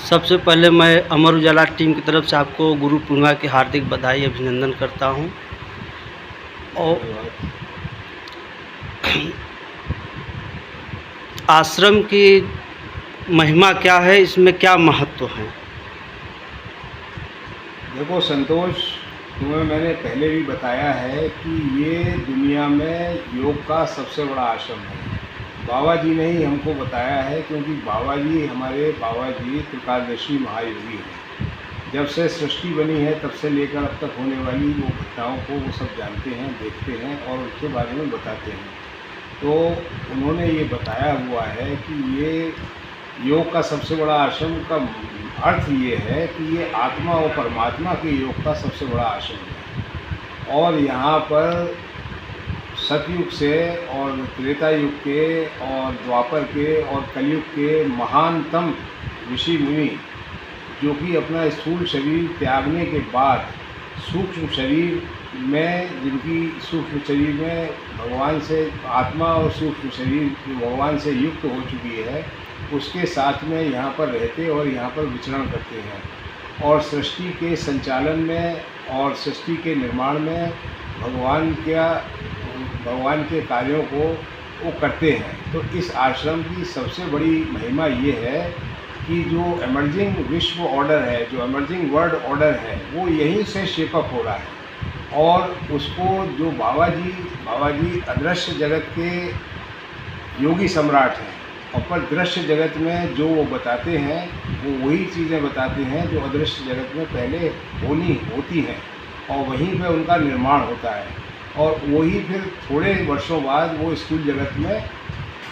सबसे पहले मैं अमर उजाला टीम की तरफ से आपको गुरु पूर्णिमा की हार्दिक बधाई अभिनंदन करता हूं। और आश्रम की महिमा क्या है, इसमें क्या महत्व है? देखो संतोष, तुम्हें मैंने पहले भी बताया है कि ये दुनिया में योग का सबसे बड़ा आश्रम है। बाबा जी ने ही हमको बताया है, क्योंकि हमारे बाबा जी त्रिकालदर्शी महायोगी हैं। जब से सृष्टि बनी है तब से लेकर अब तक होने वाली वो घटनाओं को वो सब जानते हैं, देखते हैं और उसके बारे में बताते हैं। तो उन्होंने ये बताया हुआ है कि ये योग का सबसे बड़ा आश्रम का अर्थ ये है कि ये आत्मा और परमात्मा के योग का सबसे बड़ा आश्रम है। और यहाँ पर सतयुग से और त्रेता युग के और द्वापर के और कलयुग के महानतम ऋषि मुनि, जो कि अपना स्थूल शरीर त्यागने के बाद सूक्ष्म शरीर में, जिनकी सूक्ष्म शरीर में भगवान से आत्मा और सूक्ष्म शरीर भगवान से युक्त हो चुकी है, उसके साथ में यहाँ पर रहते और यहाँ पर विचरण करते हैं और सृष्टि के संचालन में और सृष्टि के निर्माण में भगवान के कार्यों को वो करते हैं। तो इस आश्रम की सबसे बड़ी महिमा ये है कि जो एमर्जिंग विश्व ऑर्डर है, जो एमर्जिंग वर्ल्ड ऑर्डर है, वो यहीं से शेपअप हो रहा है। और उसको जो बाबा जी अदृश्य जगत के योगी सम्राट हैं, और पर दृश्य जगत में जो वो बताते हैं वो वही चीज़ें बताते हैं जो अदृश्य जगत में पहले होती हैं, और वहीं पे उनका निर्माण होता है और वही फिर थोड़े वर्षों बाद वो स्थूल जगत में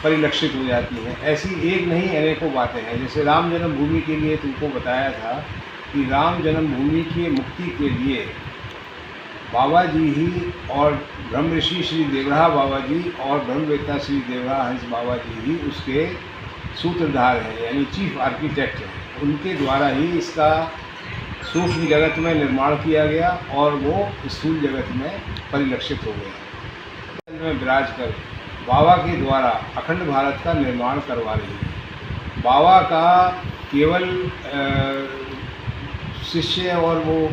परिलक्षित हो जाती हैं। ऐसी एक नहीं अनेकों बातें हैं। जैसे राम जन्मभूमि के लिए तुमको बताया था कि राम जन्मभूमि की मुक्ति के लिए बाबा जी ही और ब्रह्म ऋषि श्री देवराहा बाबा जी और ब्रह्मवेत्ता श्री देवराहा हंस बाबा जी ही उसके सूत्रधार हैं, यानी चीफ आर्किटेक्ट हैं। उनके द्वारा ही इसका सूक्ष्म जगत में निर्माण किया गया और वो स्थूल जगत में परिलक्षित हो गया। में विराज कर बाबा के द्वारा अखंड भारत का निर्माण करवा रही है। बाबा का केवल शिष्य और वो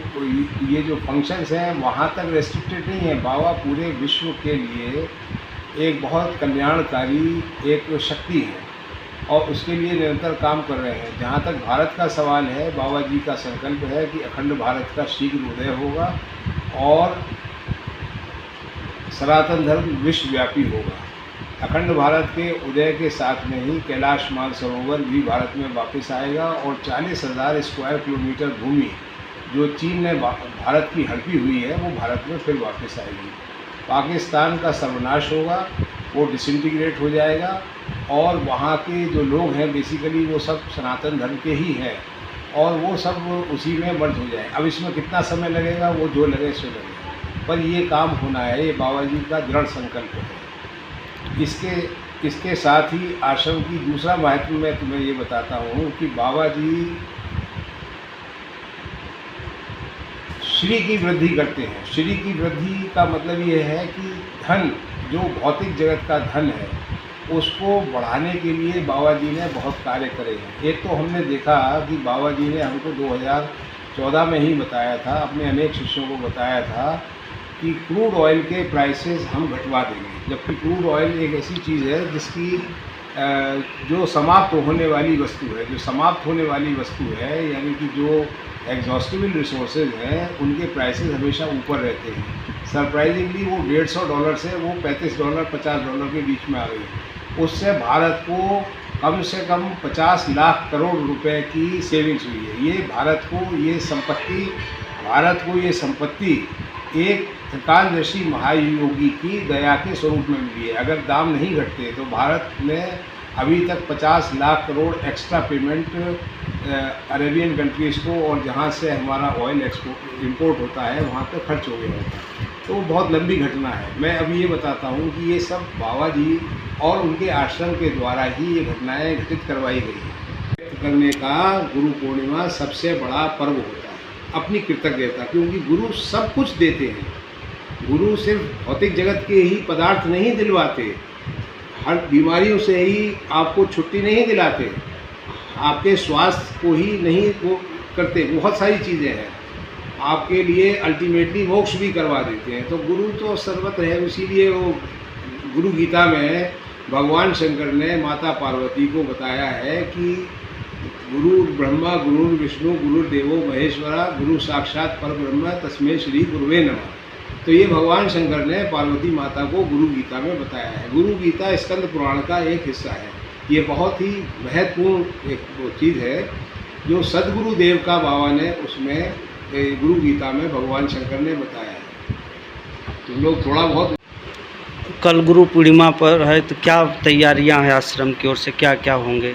ये जो फंक्शंस हैं वहाँ तक रेस्ट्रिक्टेड नहीं है। बाबा पूरे विश्व के लिए एक बहुत कल्याणकारी एक शक्ति है और उसके लिए निरंतर काम कर रहे हैं। जहाँ तक भारत का सवाल है, बाबा जी का संकल्प है कि अखंड भारत का शीघ्र उदय होगा और सनातन धर्म विश्वव्यापी होगा। अखंड भारत के उदय के साथ में ही कैलाश मानसरोवर भी भारत में वापस आएगा और 40,000 स्क्वायर किलोमीटर भूमि जो चीन ने भारत की हड़पी हुई है वो भारत में फिर वापस आएगी। पाकिस्तान का सर्वनाश होगा, वो डिसइंटीग्रेट हो जाएगा और वहाँ के जो लोग हैं बेसिकली वो सब सनातन धर्म के ही हैं और वो सब उसी में मर्ज हो जाए। अब इसमें कितना समय लगेगा, वो जो लगे सो लगे, पर ये काम होना है। ये बाबा जी का दृढ़ संकल्प है। इसके साथ ही आश्रम की दूसरा महत्व मैं तुम्हें ये बताता हूँ कि बाबा जी श्री की वृद्धि करते हैं। श्री की वृद्धि का मतलब ये है कि धन, जो भौतिक जगत का धन है, उसको बढ़ाने के लिए बाबा जी ने बहुत कार्य करे हैं। एक तो हमने देखा कि बाबा जी ने हमको 2014 में ही बताया था, अपने अनेक शिष्यों को बताया था कि क्रूड ऑयल के प्राइसेस हम घटवा देंगे। जबकि क्रूड ऑयल एक ऐसी चीज़ है जिसकी जो समाप्त होने वाली वस्तु है, यानी कि जो एग्जॉस्टिबल रिसोर्सेज हैं उनके प्राइसेस हमेशा ऊपर रहते हैं। सरप्राइजिंगली वो $150 से वो $35 $50 के बीच में आ गई। उससे भारत को कम से कम 50 लाख करोड़ रुपए की सेविंग्स हुई है। ये भारत को ये संपत्ति एक त्रिकालदर्शी महायोगी की दया के स्वरूप में मिली है। अगर दाम नहीं घटते तो भारत में अभी तक 50 lakh crore extra payment Arabian countries को और जहाँ से हमारा ऑयल इंपोर्ट होता है वहाँ पे खर्च हो गया होता है। तो बहुत लंबी घटना है। मैं अभी ये बताता हूँ कि ये सब बाबा जी और उनके आश्रम के द्वारा ही ये घटनाएँ घटित करवाई गई हैं। व्यक्त करने का गुरु पूर्णिमा सबसे बड़ा पर्व होता है, अपनी कृतज्ञता, क्योंकि गुरु सब कुछ देते हैं। गुरु सिर्फ भौतिक जगत के ही पदार्थ नहीं दिलवाते, हर बीमारियों से ही आपको छुट्टी नहीं दिलाते, आपके स्वास्थ्य को ही नहीं वो करते, बहुत सारी चीज़ें हैं, आपके लिए अल्टीमेटली मोक्ष भी करवा देते हैं। तो गुरु तो सर्वत्र है, इसीलिए वो गुरु गीता में भगवान शंकर ने माता पार्वती को बताया है कि गुरु ब्रह्मा गुरु विष्णु गुरुदेवो महेश्वरा गुरु साक्षात परब्रह्म तस्मै श्री गुरुवे नमः। तो ये भगवान शंकर ने पार्वती माता को गुरु गीता में बताया है। गुरु गीता स्कंद पुराण का एक हिस्सा है। ये बहुत ही महत्वपूर्ण एक वो चीज़ है जो सदगुरु देव का बाबा ने उसमें गुरु गीता में भगवान शंकर ने बताया है। तुम लोग थोड़ा बहुत कल गुरु पूर्णिमा पर है, तो क्या तैयारियां हैं आश्रम की ओर से, क्या क्या होंगे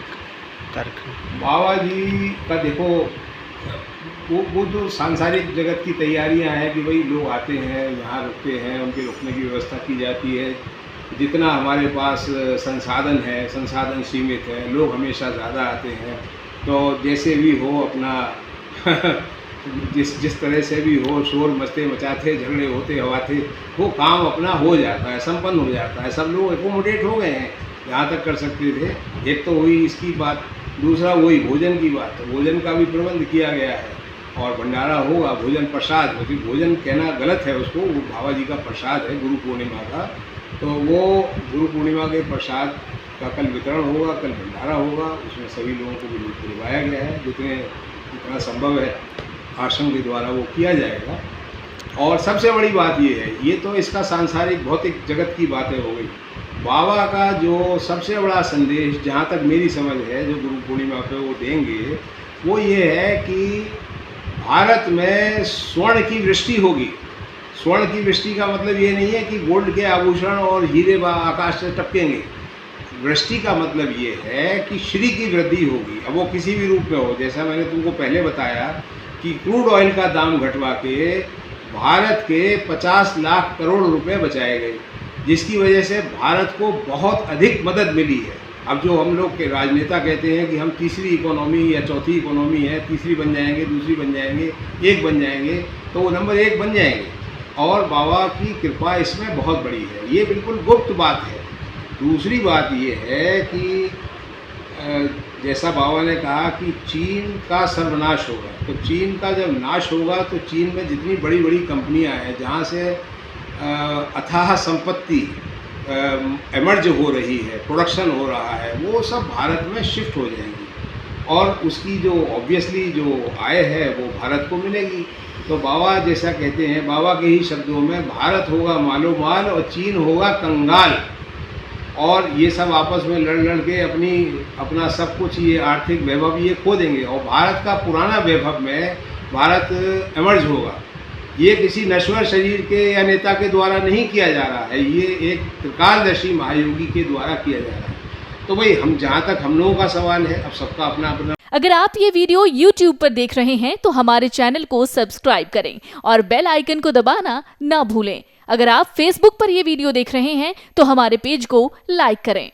कार्यक्रम? बाबा जी का देखो वो जो सांसारिक जगत की तैयारियां हैं कि भाई लोग आते हैं यहाँ रुकते हैं, उनके रुकने की व्यवस्था की जाती है। जितना हमारे पास संसाधन है, संसाधन सीमित है, लोग हमेशा ज़्यादा आते हैं, तो जैसे भी हो अपना जिस तरह से भी हो, शोर मचते मचाते झगड़े होते हवाते, वो काम अपना हो जाता है, संपन्न हो जाता है। सब लोग एकोमोडेट हो गए हैं, जहाँ तक कर सकते थे। एक तो हुई इसकी बात, दूसरा वही भोजन की बात। तो भोजन का भी प्रबंध किया गया है और भंडारा होगा, भोजन प्रसाद, क्योंकि भोजन कहना गलत है उसको, वो बाबा जी का प्रसाद है गुरु पूर्णिमा का। तो वो गुरु पूर्णिमा के प्रसाद का कल वितरण होगा, कल भंडारा होगा, उसमें सभी लोगों को भी बुलवाया गया है। जितना संभव है आश्रम के द्वारा वो किया जाएगा। और सबसे बड़ी बात ये है, ये तो इसका सांसारिक भौतिक जगत की बातें हो गई। बाबा का जो सबसे बड़ा संदेश, जहाँ तक मेरी समझ है, जो गुरु पूर्णिमा पे वो देंगे, वो ये है कि भारत में स्वर्ण की वृष्टि होगी। स्वर्ण की वृष्टि का मतलब ये नहीं है कि गोल्ड के आभूषण और हीरे आकाश से टपकेंगे। वृष्टि का मतलब ये है कि श्री की वृद्धि होगी। अब वो किसी भी रूप में हो, जैसा मैंने तुमको पहले बताया कि क्रूड ऑयल का दाम घटवा के भारत के 50 लाख करोड़ रुपए बचाए गए, जिसकी वजह से भारत को बहुत अधिक मदद मिली है। अब जो हम लोग के राजनेता कहते हैं कि हम तीसरी इकोनॉमी या चौथी इकोनॉमी है, तीसरी बन जाएंगे, दूसरी बन जाएंगे, एक बन जाएंगे, तो वो नंबर 1 बन जाएंगे। और बाबा की कृपा इसमें बहुत बड़ी है, ये बिल्कुल गुप्त बात है। दूसरी बात ये है कि जैसा बाबा ने कहा कि चीन का सर्वनाश होगा, तो चीन का जब नाश होगा तो चीन में जितनी बड़ी बड़ी कंपनियां हैं, जहाँ से अथाह संपत्ति एमर्ज हो रही है, प्रोडक्शन हो रहा है, वो सब भारत में शिफ्ट हो जाएंगी और उसकी जो ऑब्वियसली जो आय है वो भारत को मिलेगी। तो बाबा जैसा कहते हैं, बाबा के ही शब्दों में, भारत होगा मालो माल और चीन होगा कंगाल। और ये सब आपस में लड़ के अपना सब कुछ, ये आर्थिक वैभव ये खो देंगे और भारत का पुराना वैभव में भारत एमर्ज होगा। ये किसी नश्वर शरीर के या नेता के द्वारा नहीं किया जा रहा है, ये एक त्रिकालदर्शी महायोगी के द्वारा किया जा रहा है। तो भाई हम, जहाँ तक हम लोगों का सवाल है, अब सबका अपना अपना। अगर आप ये वीडियो YouTube पर देख रहे हैं तो हमारे चैनल को सब्सक्राइब करें और बेल आइकन को दबाना ना भूलें। अगर आप Facebook पर ये वीडियो देख रहे हैं तो हमारे पेज को लाइक करें।